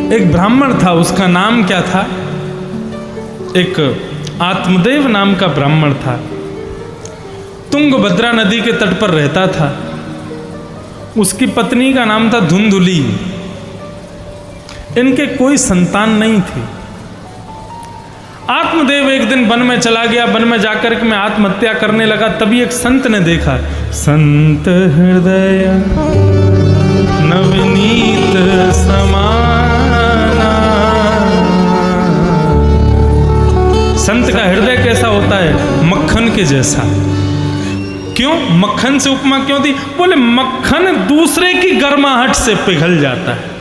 एक ब्राह्मण था, उसका नाम क्या था? एक आत्मदेव नाम का ब्राह्मण था। तुंगभद्रा नदी के तट पर रहता था। उसकी पत्नी का नाम था धुंधुली। इनके कोई संतान नहीं थी। आत्मदेव एक दिन वन में चला गया। वन में जाकर के मैं आत्महत्या करने लगा। तभी एक संत ने देखा। संत हृदय नवनीत समाना। संत का हृदय कैसा होता है? मक्खन के जैसा। क्यों? मक्खन से उपमा क्यों दी? बोले मक्खन दूसरे की गर्माहट से पिघल जाता है।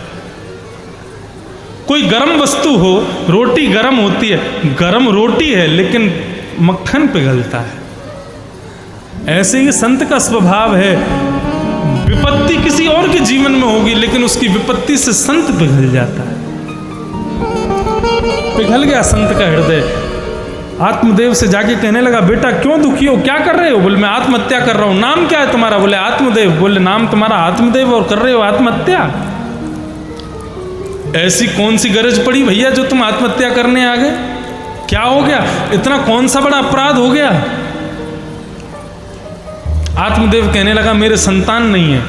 कोई गर्म वस्तु हो, रोटी गर्म होती है, गर्म रोटी है लेकिन मक्खन पिघलता है। ऐसे ही संत का स्वभाव है। विपत्ति किसी और के जीवन में होगी लेकिन उसकी विपत्ति से संत पिघल जाता है। पिघल गया संत का हृदय। आत्मदेव से जाके कहने लगा, बेटा क्यों दुखी हो, क्या कर रहे हो? बोले मैं आत्महत्या कर रहा हूं। नाम क्या है तुम्हारा? बोले आत्मदेव। बोले नाम तुम्हारा आत्मदेव और कर रहे हो आत्महत्या? ऐसी कौन सी गरज पड़ी भैया जो तुम आत्महत्या करने आ गए? क्या हो गया? इतना कौन सा बड़ा अपराध हो गया? आत्मदेव कहने लगा, मेरे संतान नहीं है।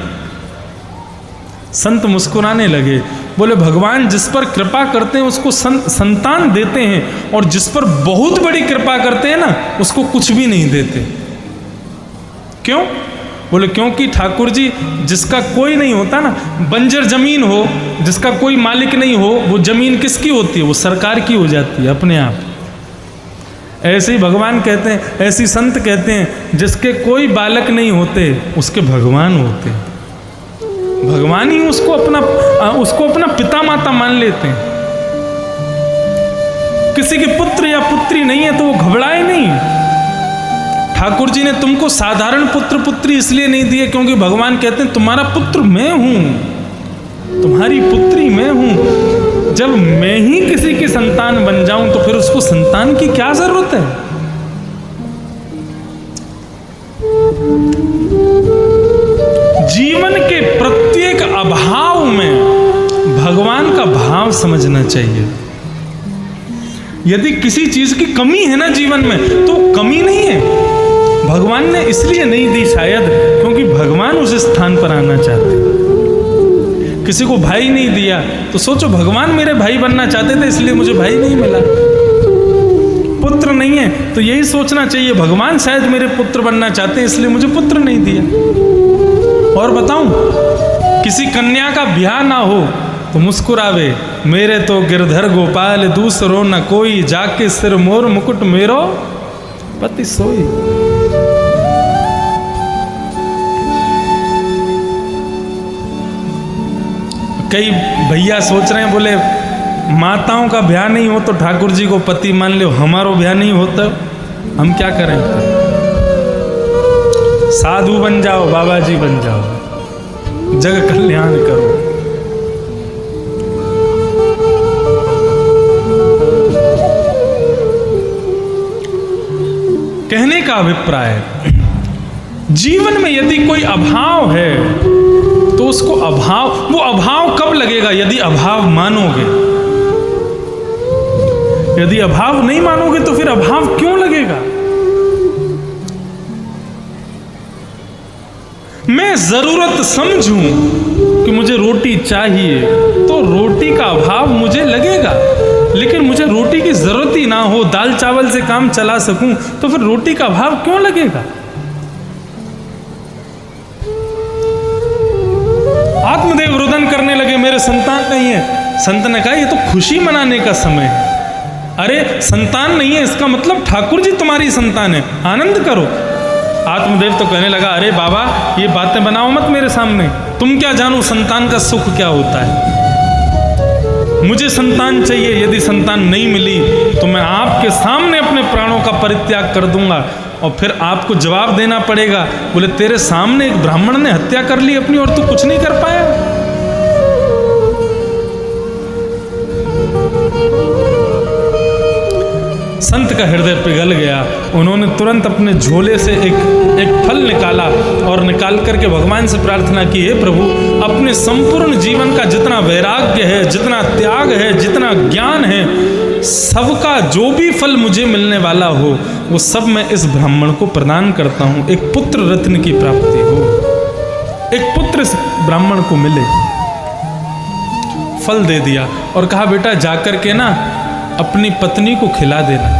संत मुस्कुराने लगे। बोले भगवान जिस पर कृपा करते हैं उसको संतान देते हैं, और जिस पर बहुत बड़ी कृपा करते हैं ना उसको कुछ भी नहीं देते। क्यों? बोले क्योंकि ठाकुर जी जिसका कोई नहीं होता ना, बंजर जमीन हो, जिसका कोई मालिक नहीं हो, वो जमीन किसकी होती है? वो सरकार की हो जाती है अपने आप। ऐसे ही भगवान कहते हैं, ऐसी संत कहते हैं जिसके कोई बालक नहीं होते उसके भगवान होते हैं। भगवान ही उसको अपना पिता माता मान लेते हैं। किसी के पुत्र या पुत्री नहीं है तो वो घबराए नहीं। ठाकुर जी ने तुमको साधारण पुत्र पुत्री इसलिए नहीं दिए क्योंकि भगवान कहते हैं तुम्हारा पुत्र मैं हूं, तुम्हारी पुत्री मैं हूं। जब मैं ही किसी की संतान बन जाऊं तो फिर उसको संतान की क्या जरूरत है? जीवन के प्रत्येक अभाव में भगवान का भाव समझना चाहिए। यदि किसी चीज की कमी है ना जीवन में तो कमी नहीं है, भगवान ने इसलिए नहीं दी शायद क्योंकि भगवान उस स्थान पर आना चाहते। किसी को भाई नहीं दिया तो सोचो भगवान मेरे भाई बनना चाहते थे इसलिए मुझे भाई नहीं मिला। पुत्र नहीं है तो यही सोचना चाहिए भगवान शायद मेरे पुत्र बनना चाहते हैं इसलिए मुझे पुत्र नहीं दिया। और बताऊं, किसी कन्या का ब्याह ना हो तो मुस्कुरावे, मेरे तो गिरधर गोपाल दूसरो न कोई, जाके सिर मोर मुकुट मेरो पति सोई। कई भैया सोच रहे हैं, बोले माताओं का ब्याह नहीं हो तो ठाकुर जी को पति मान लो, हमारो ब्याह नहीं होता हम क्या करें? साधु बन जाओ, बाबा जी बन जाओ, जग कल्याण करो। कहने का अभिप्राय, जीवन में यदि कोई अभाव है तो उसको वो अभाव कब लगेगा? यदि अभाव मानोगे। यदि अभाव नहीं मानोगे तो फिर अभाव क्यों लगेगा? मैं जरूरत समझूं कि मुझे रोटी चाहिए तो रोटी का अभाव मुझे लगेगा, लेकिन मुझे रोटी की जरूरत ही ना हो, दाल चावल से काम चला सकूं तो फिर रोटी का अभाव क्यों लगेगा? आत्मदेव रुदन करने लगे, मेरे संतान नहीं है। संत ने कहा ये तो खुशी मनाने का समय है। अरे संतान नहीं है इसका मतलब ठाकुर जी तुम्हारी संतान है, आनंद करो। आत्मदेव तो कहने लगा, अरे बाबा ये बातें बनाओ मत मेरे सामने, तुम क्या जानो संतान का सुख क्या होता है। मुझे संतान चाहिए, यदि संतान नहीं मिली तो मैं आपके सामने अपने प्राणों का परित्याग कर दूंगा और फिर आपको जवाब देना पड़ेगा। बोले तेरे सामने एक ब्राह्मण ने हत्या कर ली अपनी और तू कुछ नहीं कर पाया। संत का हृदय पिघल गया। उन्होंने तुरंत अपने झोले से एक फल निकाला और निकाल करके भगवान से प्रार्थना की, हे प्रभु, अपने संपूर्ण जीवन का जितना वैराग्य है, जितना त्याग है, जितना ज्ञान है, सबका जो भी फल मुझे मिलने वाला हो वो सब मैं इस ब्राह्मण को प्रदान करता हूँ। एक पुत्र रत्न की प्राप्ति हो, एक पुत्र इस ब्राह्मण को मिले। फल दे दिया और कहा, बेटा जाकर के ना अपनी पत्नी को खिला देना,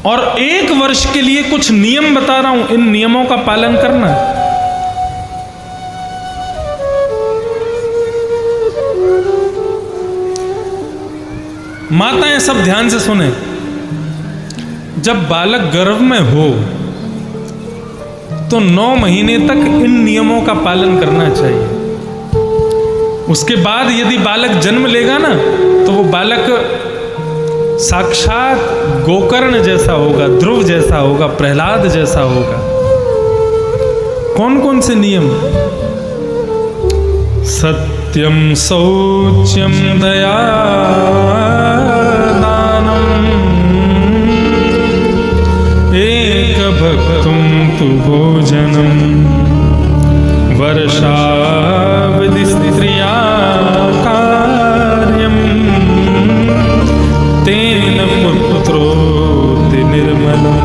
और 1 वर्ष के लिए कुछ नियम बता रहा हूं, इन नियमों का पालन करना। माताएं सब ध्यान से सुने, जब बालक गर्भ में हो तो 9 महीने तक इन नियमों का पालन करना चाहिए। उसके बाद यदि बालक जन्म लेगा ना तो वो बालक साक्षात गोकर्ण जैसा होगा, ध्रुव जैसा होगा, प्रहलाद जैसा होगा। कौन कौन से नियम? सत्यम शौच्यम दया दानम एक भक्तुम तु भोजनम वर्षावधि स्त्रिया कार्यम तेन पुत्रोति निर्मलम्।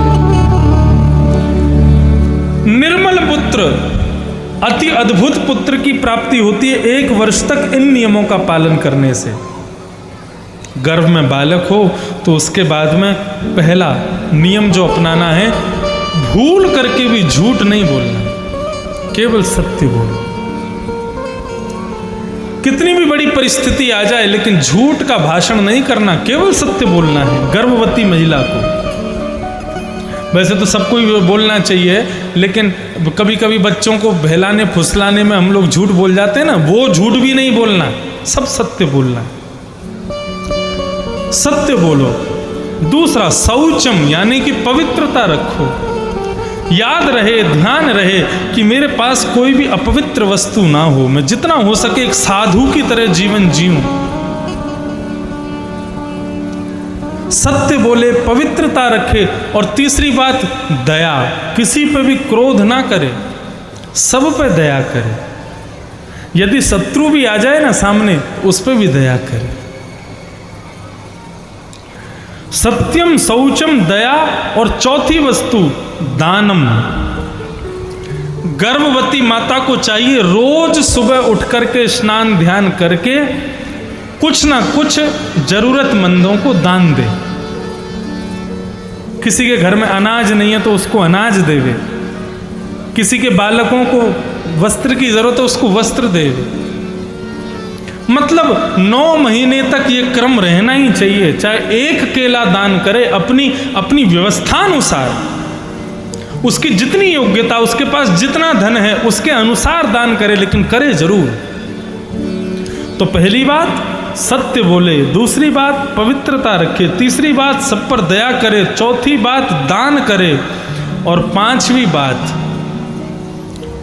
निर्मल पुत्र, अति अद्भुत पुत्र की प्राप्ति होती है 1 वर्ष तक इन नियमों का पालन करने से। गर्भ में बालक हो तो उसके बाद में पहला नियम जो अपनाना है, भूल करके भी झूठ नहीं बोलना, केवल सत्य बोलो। कितनी भी बड़ी परिस्थिति आ जाए लेकिन झूठ का भाषण नहीं करना, केवल सत्य बोलना है। गर्भवती महिला को, वैसे तो सबको ही बोलना चाहिए, लेकिन कभी कभी बच्चों को बहलाने फुसलाने में हम लोग झूठ बोल जाते हैं ना, वो झूठ भी नहीं बोलना, सब सत्य बोलना, सत्य बोलो। दूसरा शौचम, यानी कि पवित्रता रखो। याद रहे, ध्यान रहे कि मेरे पास कोई भी अपवित्र वस्तु ना हो, मैं जितना हो सके एक साधु की तरह जीवन जीऊं। सत्य बोले, पवित्रता रखे, और तीसरी बात दया, किसी पे भी क्रोध ना करे, सब पे दया करे। यदि शत्रु भी आ जाए ना सामने, उस पे भी दया करे। सत्यम, शौचम, दया, और चौथी वस्तु दानम। गर्भवती माता को चाहिए रोज सुबह उठ करके स्नान ध्यान करके कुछ ना कुछ जरूरतमंदों को दान दे। किसी के घर में अनाज नहीं है तो उसको अनाज देवे, किसी के बालकों को वस्त्र की जरूरत है उसको वस्त्र देवे। मतलब 9 महीने तक ये क्रम रहना ही चाहिए। चाहे 1 केला दान करे अपनी व्यवस्था अनुसार, उसकी जितनी योग्यता, उसके पास जितना धन है उसके अनुसार दान करे, लेकिन करे जरूर। तो पहली बात सत्य बोले, दूसरी बात पवित्रता रखे, तीसरी बात सब पर दया करे, चौथी बात दान करे, और 5वीं बात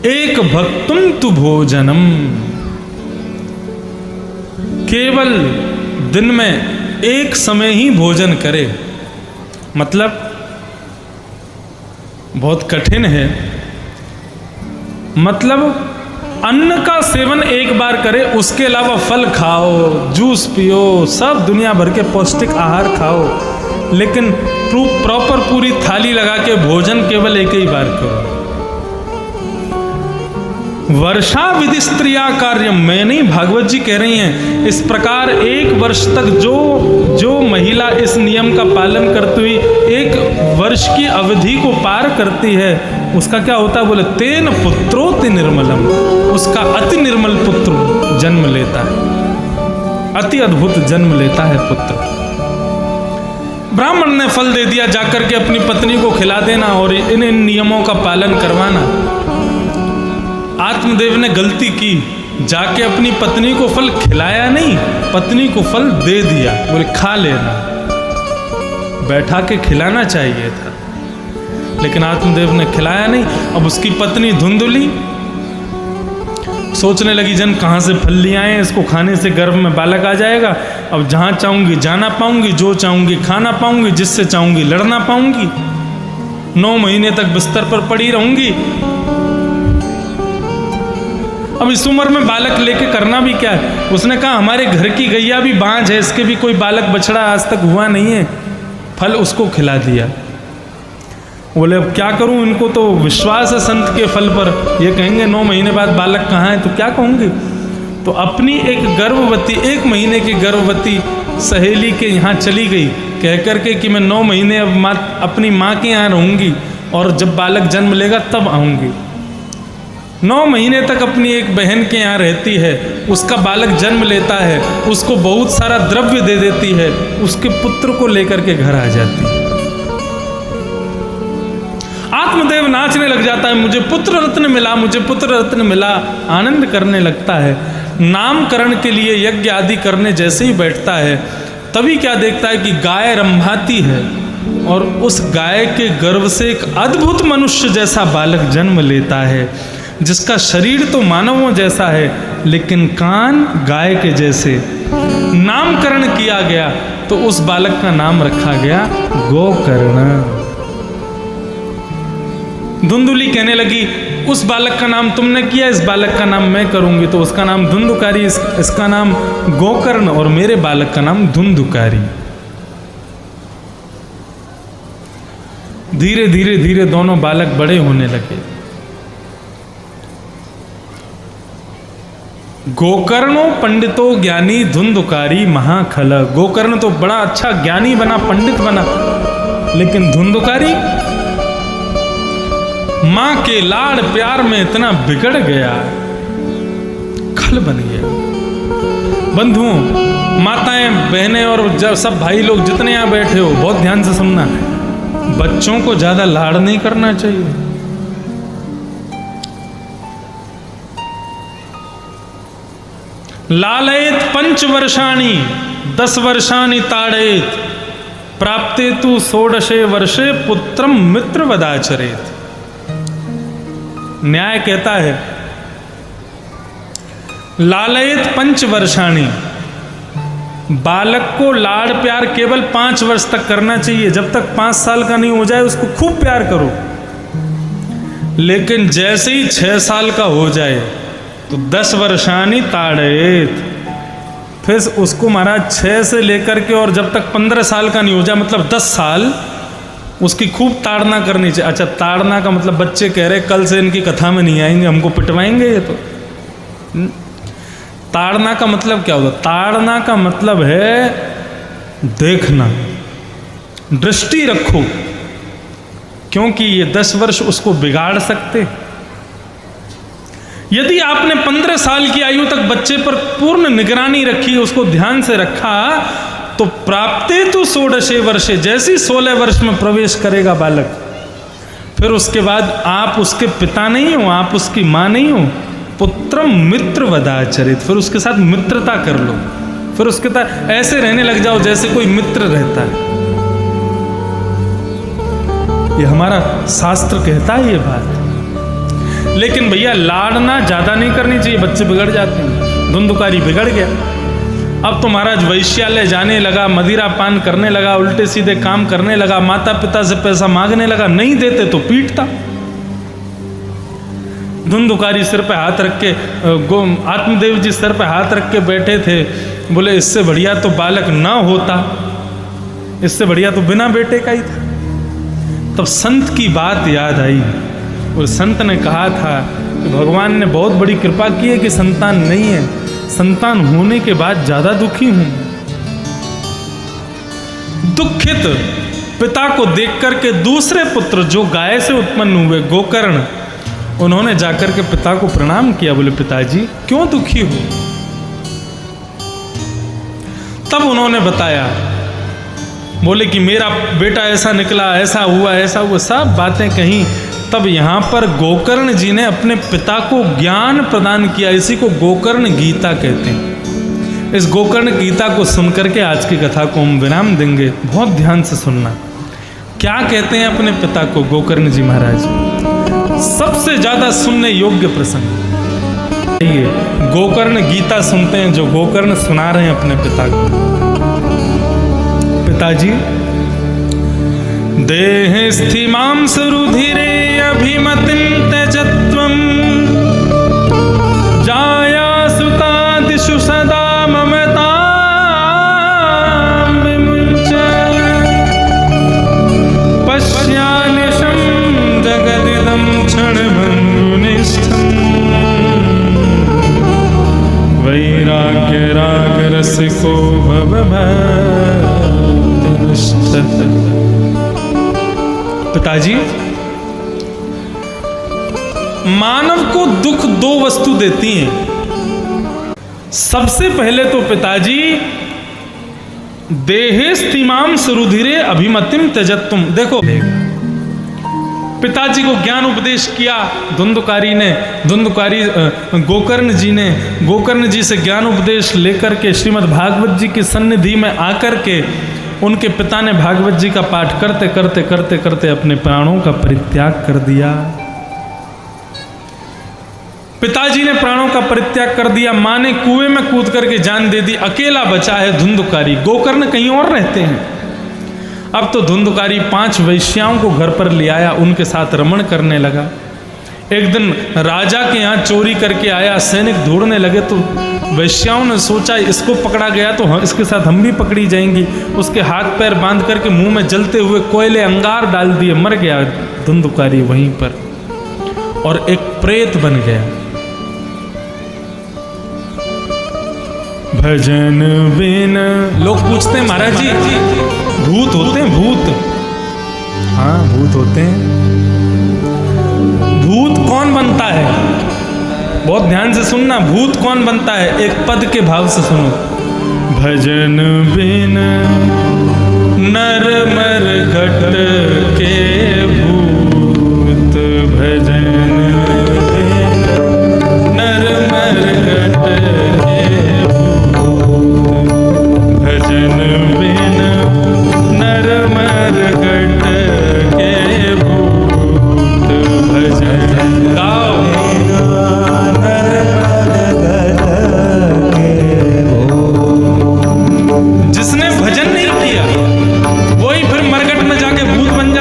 एक भक्तुम तु भोजनम। केवल दिन में 1 समय ही भोजन करे। मतलब बहुत कठिन है, मतलब अन्न का सेवन 1 बार करे, उसके अलावा फल खाओ, जूस पियो, सब दुनिया भर के पौष्टिक आहार खाओ, लेकिन प्रॉपर पूरी थाली लगा के भोजन केवल 1 ही बार करो। वर्षा विधि स्त्रिया कार्य, मैं नहीं, भागवत जी कह रही हैं। इस प्रकार 1 वर्ष तक जो महिला इस नियम का पालन करती हुई 1 वर्ष की अवधि को पार करती है, उसका क्या होता है? बोले तेन पुत्रोति निर्मलम, उसका अति निर्मल पुत्र जन्म लेता है, अति अद्भुत जन्म लेता है पुत्र। ब्राह्मण ने फल दे दिया, जाकर के अपनी पत्नी को खिला देना और इन नियमों का पालन करवाना। आत्मदेव ने गलती की, जाके अपनी पत्नी को फल खिलाया नहीं, पत्नी को फल दे दिया, बोले खा लेना। बैठा के खिलाना चाहिए था, लेकिन आत्मदेव ने खिलाया नहीं। अब उसकी पत्नी धुंधली, सोचने लगी जन कहाँ से फल ले आए, इसको खाने से गर्भ में बालक आ जाएगा। अब जहाँ चाहूँगी जाना पाऊँगी, जो चाहूँगी खाना पाऊँगी, जिससे चाहूँगी लड़ना पाऊँगी, 9 महीने तक बिस्तर पर पड़ी रहूँगी। अब इस उम्र में बालक लेके करना भी क्या है। उसने कहा हमारे घर की गैया भी बांझ है, इसके भी कोई बालक बछड़ा आज तक हुआ नहीं है। फल उसको खिला दिया। बोले अब क्या करूं, इनको तो विश्वास है संत के फल पर, ये कहेंगे 9 महीने बाद बालक कहाँ है, तो क्या कहूँगी। तो अपनी एक गर्भवती 1 महीने की गर्भवती सहेली के यहाँ चली गई, कह करके कि मैं 9 महीने अब अपनी माँ के यहाँ रहूँगी और जब बालक जन्म लेगा तब आऊँगी। 9 महीने तक अपनी एक बहन के यहाँ रहती है, उसका बालक जन्म लेता है, उसको बहुत सारा द्रव्य दे देती है, उसके पुत्र को लेकर के घर आ जाती है। आत्मदेव नाचने लग जाता है, मुझे पुत्र रत्न मिला, मुझे पुत्र रत्न मिला, आनंद करने लगता है। नामकरण के लिए यज्ञ आदि करने जैसे ही बैठता है, तभी क्या देखता है कि गाय रंभाती है और उस गाय के गर्भ से एक अद्भुत मनुष्य जैसा बालक जन्म लेता है, जिसका शरीर तो मानवों जैसा है लेकिन कान गाय के जैसे। नामकरण किया गया तो उस बालक का नाम रखा गया गोकर्ण। धुंधुली कहने लगी उस बालक का नाम तुमने किया, इस बालक का नाम मैं करूंगी। तो उसका नाम धुंधुकारी, इसका नाम गोकर्ण और मेरे बालक का नाम धुंधुकारी। धीरे धीरे धीरे दोनों बालक बड़े होने लगे। गोकर्णो पंडितो ज्ञानी धुंधुकारी महाखल। गोकर्ण तो बड़ा अच्छा ज्ञानी बना, पंडित बना, लेकिन धुंधुकारी मां के लाड़ प्यार में इतना बिगड़ गया, खल बन गया। बंधुओं, माताएं, बहनें और सब भाई लोग जितने यहां बैठे हो, बहुत ध्यान से सुनना। बच्चों को ज्यादा लाड़ नहीं करना चाहिए। लालयेत 5 वर्षाणि 10 वर्षाणि ताड़येत प्राप्ते तु 16 वर्षे पुत्रम मित्र वदाचरेत। न्याय कहता है लालयेत 5 वर्षाणि, बालक को लाड़ प्यार केवल 5 वर्ष तक करना चाहिए। जब तक 5 साल का नहीं हो जाए उसको खूब प्यार करो, लेकिन जैसे ही 6 साल का हो जाए तो 10 वर्षानी ताड़येत, फिर उसको महाराज 6 से लेकर के और जब तक 15 साल का नहीं हो जाए, मतलब 10 साल उसकी खूब ताड़ना करनी चाहिए। अच्छा, ताड़ना का मतलब बच्चे कह रहे कल से इनकी कथा में नहीं आएंगे, हमको पिटवाएंगे ये तो। ताड़ना का मतलब क्या होता है? ताड़ना का मतलब है देखना, दृष्टि रखो, क्योंकि ये 10 वर्ष उसको बिगाड़ सकते। यदि आपने 15 साल की आयु तक बच्चे पर पूर्ण निगरानी रखी, उसको ध्यान से रखा, तो प्राप्ते तो 16 वर्षे, जैसे ही 16 वर्ष में प्रवेश करेगा बालक, फिर उसके बाद आप उसके पिता नहीं हो, आप उसकी माँ नहीं हो, पुत्रम मित्र वदाचरित, फिर उसके साथ मित्रता कर लो, फिर उसके साथ ऐसे रहने लग जाओ जैसे कोई मित्र रहता है। ये हमारा शास्त्र कहता है ये बात। लेकिन भैया लाड़ना ज्यादा नहीं करनी चाहिए, बच्चे बिगड़ जाते हैं। धुंधुकारी बिगड़ गया, अब तो महाराज वैश्यालय जाने लगा, मदिरा पान करने लगा, उल्टे सीधे काम करने लगा, माता पिता से पैसा मांगने लगा, नहीं देते तो पीटता। धुंधुकारी सिर पे हाथ रख के, आत्मदेव जी सिर पे हाथ रख के बैठे थे, बोले इससे बढ़िया तो बालक ना होता, इससे बढ़िया तो बिना बेटे का ही था। तब संत की बात याद आई और संत ने कहा था कि भगवान ने बहुत बड़ी कृपा की है कि संतान नहीं है, संतान होने के बाद ज्यादा दुखी हूं। दुखित पिता को देख करके दूसरे पुत्र जो गाय से उत्पन्न हुए गोकर्ण, उन्होंने जाकर के पिता को प्रणाम किया, बोले पिताजी क्यों दुखी हो? तब उन्होंने बताया, बोले कि मेरा बेटा ऐसा निकला, ऐसा हुआ, सब बातें कही। तब यहाँ पर गोकर्ण जी ने अपने पिता को ज्ञान प्रदान किया, इसी को गोकर्ण गीता कहते हैं। इस गोकर्ण गीता को सुनकर के आज की कथा को हम विराम देंगे, बहुत ध्यान से सुनना। क्या कहते हैं अपने पिता को गोकर्ण जी महाराज? सबसे ज्यादा सुनने योग्य प्रसंग। गोकर्ण गीता सुनते हैं, जो गोकर्ण सुना रहे हैं अपने पिता को। पिताजी, देह स्थिमां सुरुधिरे अभिमतिं त्यजत्वं, जाया सुतादिषु सदा ममतां विमुञ्च, पश्यानिशं जगदिदं क्षणभङ्गुनिष्ठम्, वैराग्य राग रसिको भव भक्तिनिष्ठ। पिताजी, मानव को दुख दो वस्तु देती हैं। सबसे पहले तो पिताजी, देहेस्तिमाम सुरुधिरे अभिमतिम त्यजत्वम। देखो, पिताजी को ज्ञान उपदेश किया धुंधुकारी ने, गोकर्ण जी ने। गोकर्ण जी से ज्ञान उपदेश लेकर के श्रीमद् भागवत जी की सन्निधि में आकर के उनके पिता ने भागवत जी का पाठ करते करते करते करते अपने प्राणों का परित्याग कर दिया। पिताजी ने प्राणों का परित्याग कर दिया। मां ने कुएं में कूद करके जान दे दी। अकेला बचा है धुंधुकारी। गोकर्ण कहीं और रहते हैं। अब तो धुंधुकारी 5 वैश्याओं को घर पर ले आया, उनके साथ रमण करने लगा। एक दिन राजा के यहाँ चोरी करके आया, सैनिक ढूंढने लगे तो वैश्याओं ने सोचा इसको पकड़ा गया तो इसके साथ हम भी पकड़ी जाएंगी। उसके हाथ पैर बांध करके मुंह में जलते हुए कोयले अंगार डाल दिए, मर गया धुंधुकारी वहीं पर, और एक प्रेत बन गया। भजन बिन लोग पूछते हैं महाराज जी, भूत होते हैं? भूत, हाँ भूत होते हैं। भूत कौन बनता है? बहुत ध्यान से सुनना, भूत कौन बनता है? एक पद के भाव से सुनो। भजन बिन नर मर घट के भूत, भजन बिन नर मर घट के भूत, भजन बिन नर मर घट के भूत, भजन गाओ। जिसने भजन नहीं किया वही फिर मरघट में जाके भूत बन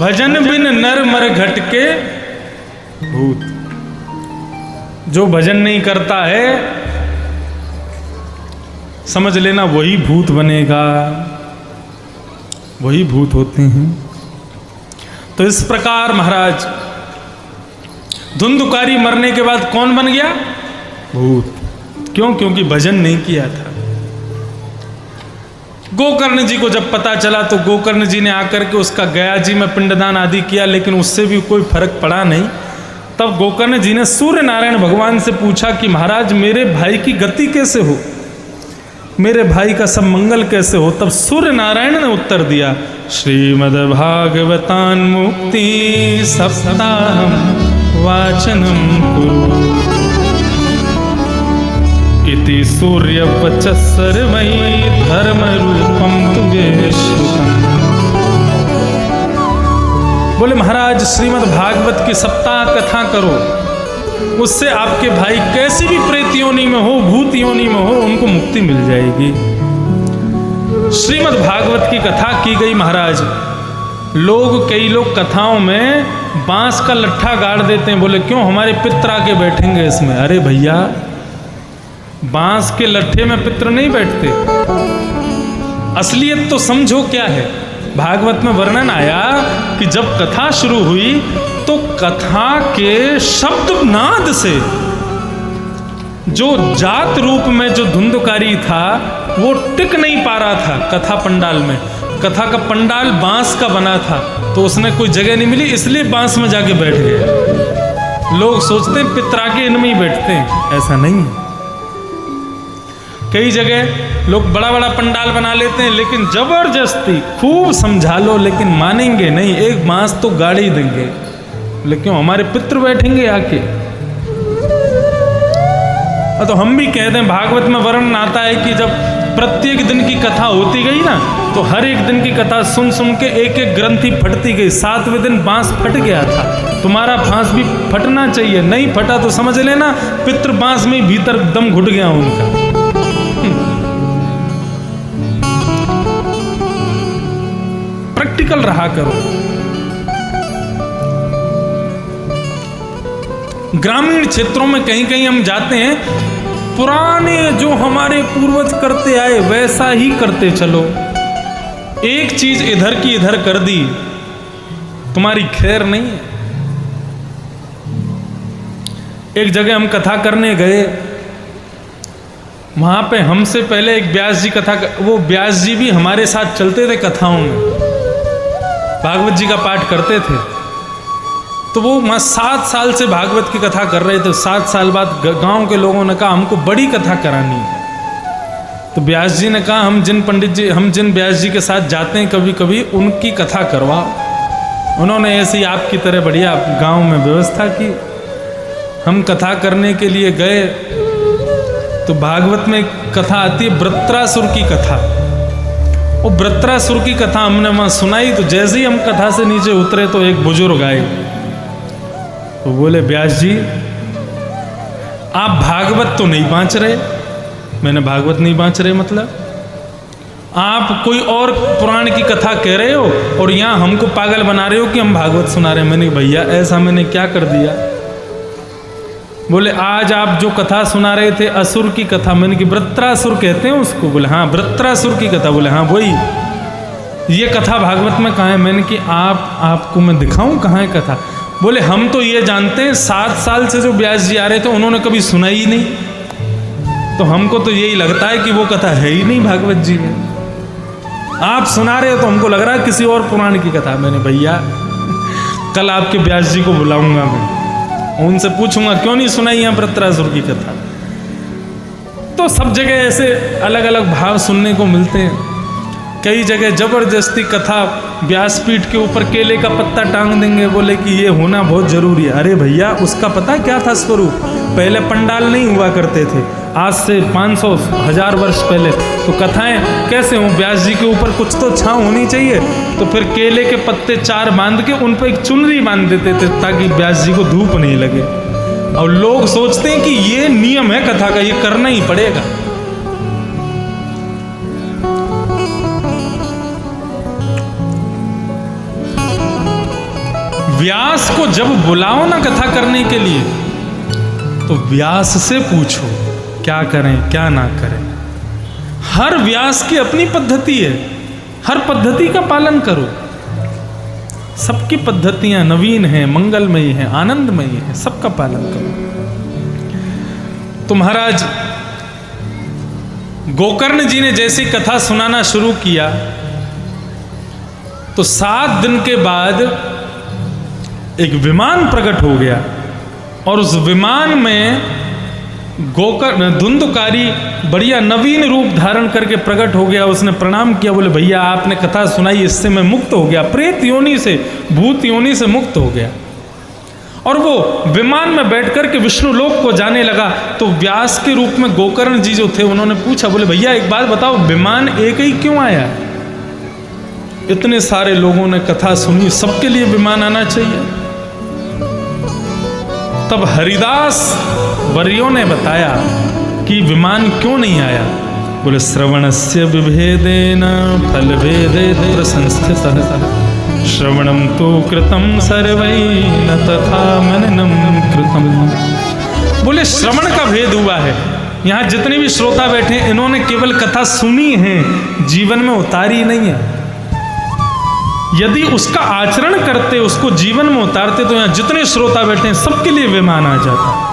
भजन बिन नर मर घटके भूत। जो भजन नहीं करता है समझ लेना वही भूत बनेगा, वही भूत होते हैं। तो इस प्रकार महाराज धुंधुकारी मरने के बाद कौन बन गया? भूत। क्यों? क्योंकि भजन नहीं किया था। गोकर्ण जी को जब पता चला तो गोकर्ण जी ने आकर के उसका गया जी में पिंडदान आदि किया, लेकिन उससे भी कोई फर्क पड़ा नहीं। तब गोकर्ण जी ने सूर्य नारायण भगवान से पूछा कि महाराज मेरे भाई की गति कैसे हो, मेरे भाई का सब मंगल कैसे हो? तब सूर्य नारायण ने उत्तर दिया, श्रीमद् भागवतान मुक्ति सप्ताहम वाचनम कुरु इति सूर्य वचः सर्वै धर्म रूपम तुगे श्रुतम्। बोले महाराज श्रीमद् भागवत की सप्ताह कथा करो, उससे आपके भाई कैसी भी प्रेत योनि में हो, भूत योनि में हो, उनको मुक्ति मिल जाएगी। श्रीमद् भागवत की कथा की गई महाराज। कई लोग कथाओं में बांस का लट्ठा गाड़ देते हैं, बोले क्यों? हमारे पितर आके बैठेंगे इसमें। अरे भैया बांस के लट्ठे में पितर नहीं बैठते। असलियत तो समझो क्या है। भागवत में वर्णन आया कि जब कथा शुरू हुई तो कथा के शब्द नाद से जो जात रूप में जो धुंधुकारी था वो टिक नहीं पा रहा था कथा पंडाल में। कथा का पंडाल बांस का बना था तो उसने कोई जगह नहीं मिली, इसलिए बांस में जाके बैठ गए। लोग सोचते हैं पितरा के इनमें ही बैठते हैं, ऐसा नहीं है। कई जगह लोग बड़ा बड़ा पंडाल बना लेते हैं, लेकिन जबरदस्ती खूब समझा लो लेकिन मानेंगे नहीं, एक बांस तो गाड़ ही देंगे। लेकिन हमारे पितृ बैठेंगे आके। तो हम भी कह दें, भागवत में वर्णन आता है कि जब प्रत्येक दिन की कथा होती गई ना, तो हर एक दिन की कथा सुन सुन के एक एक ग्रंथि फटती गई। 7वें दिन बांस फट गया था। तुम्हारा बांस भी फटना चाहिए, नहीं फटा तो समझ लेना पितृ बांस में भीतर दम घुट गया उनका। प्रैक्टिकल रहा करो। ग्रामीण क्षेत्रों में कहीं कहीं हम जाते हैं, पुराने जो हमारे पूर्वज करते आए वैसा ही करते चलो। एक चीज इधर की इधर कर दी, तुम्हारी खैर नहीं है। एक जगह हम कथा करने गए, वहां पे हमसे पहले एक व्यास जी कथा, वो व्यास जी भी हमारे साथ चलते थे कथाओं में, भागवत जी का पाठ करते थे। तो वो वहाँ 7 साल से भागवत की कथा कर रहे थे। 7 साल बाद गांव के लोगों ने कहा हमको बड़ी कथा करानी है। तो व्यास जी ने कहा हम जिन व्यास जी के साथ जाते हैं कभी कभी उनकी कथा करवाओ। उन्होंने ऐसे ही आपकी तरह बढ़िया गांव में व्यवस्था की। हम कथा करने के लिए गए तो भागवत में कथा आती है वृत्रासुर की कथा। वो वृत्रासुर की कथा हमने वहाँ सुनाई, तो जैसे ही हम कथा से नीचे उतरे तो एक बुजुर्ग आए, तो बोले व्यास जी आप भागवत तो नहीं बाँच रहे। मैंने भागवत नहीं बाँच रहे मतलब? आप कोई और पुराण की कथा कह रहे हो और यहाँ हमको पागल बना रहे हो कि हम भागवत सुना रहे हैं। मैंने भैया ऐसा मैंने क्या कर दिया? बोले आज आप जो कथा सुना रहे थे असुर की कथा। मैंने कि वृत्रासुर कहते हैं उसको? बोले हाँ वृत्रासुर की कथा। बोले हाँ वही। ये कथा भागवत में कहाँ है? मैंने कि आपको मैं दिखाऊं कहाँ है कथा? बोले हम तो ये जानते हैं 7 साल से जो व्यास जी आ रहे थे उन्होंने कभी सुना ही नहीं, तो हमको तो यही लगता है कि वो कथा है ही नहीं भागवत जी में। आप सुना रहे हो तो हमको लग रहा है किसी और पुराण की कथा। मैंने भैया कल आपके व्यास जी को बुलाऊंगा, मैं उनसे पूछूंगा क्यों नहीं सुनाई यहाँ वृत्रासुर की कथा। तो सब जगह ऐसे अलग अलग भाव सुनने को मिलते हैं। कई जगह जबरदस्ती कथा व्यासपीठ के ऊपर केले का पत्ता टांग देंगे, बोले कि ये होना बहुत जरूरी है। अरे भैया उसका पता क्या था स्वरूप? पहले पंडाल नहीं हुआ करते थे, आज से 500-1000 वर्ष पहले। तो कथाएं कैसे हों? व्यास जी के ऊपर कुछ तो छांव होनी चाहिए। तो फिर केले के पत्ते 4 बांध के उन पर एक चुनरी बांध देते थे ताकि व्यास जी को धूप नहीं लगे। और लोग सोचते हैं कि ये नियम है कथा का, ये करना ही पड़ेगा। व्यास को जब बुलाओ ना कथा करने के लिए, तो व्यास से पूछो क्या करें क्या ना करें। हर व्यास की अपनी पद्धति है, हर पद्धति का पालन करो। सबकी पद्धतियां नवीन हैं, मंगलमयी हैं, आनंदमयी हैं, सबका पालन करो। तो महाराज गोकर्ण जी ने जैसी कथा सुनाना शुरू किया, तो 7 दिन के बाद एक विमान प्रकट हो गया, और उस विमान में गोकर्ण धुंधकारी बढ़िया नवीन रूप धारण करके प्रकट हो गया। उसने प्रणाम किया, बोले भैया आपने कथा सुनाई, इससे मैं मुक्त हो गया, प्रेत योनि से, भूत योनि से मुक्त हो गया। और वो विमान में बैठ करके विष्णु लोक को जाने लगा। तो व्यास के रूप में गोकर्ण जी जो थे, उन्होंने पूछा, बोले भैया एक बात बताओ, विमान एक ही क्यों आया? इतने सारे लोगों ने कथा सुनी, सबके लिए विमान आना चाहिए। तब हरिदास वर्यों ने बताया कि विमान क्यों नहीं आया। बोले श्रवणस्य विभेदेन फल भेदे संस्थितः, श्रवणम तो कृतम सर्वै न तथा मननम कृतम। बोले श्रवण का भेद हुआ है। यहाँ जितने भी श्रोता बैठे, इन्होंने केवल कथा सुनी है, जीवन में उतारी नहीं है। यदि उसका आचरण करते, उसको जीवन में उतारते, तो यहाँ जितने श्रोता बैठे हैं सबके लिए विमान आ जाता।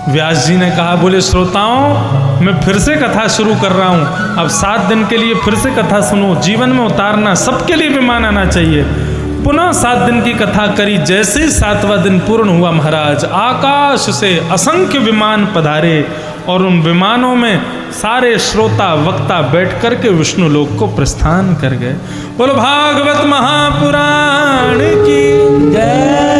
व्यास जी ने कहा, बोले श्रोताओं मैं फिर से कथा शुरू कर रहा हूं, अब 7 दिन के लिए फिर से कथा सुनो, जीवन में उतारना, सबके लिए विमान आना चाहिए। पुनः 7 दिन की कथा करी। जैसे ही 7वां दिन पूर्ण हुआ, महाराज आकाश से असंख्य विमान पधारे, और उन विमानों में सारे श्रोता वक्ता बैठ करके विष्णु लोक को प्रस्थान कर गए। बोलो भागवत महापुराण की जय।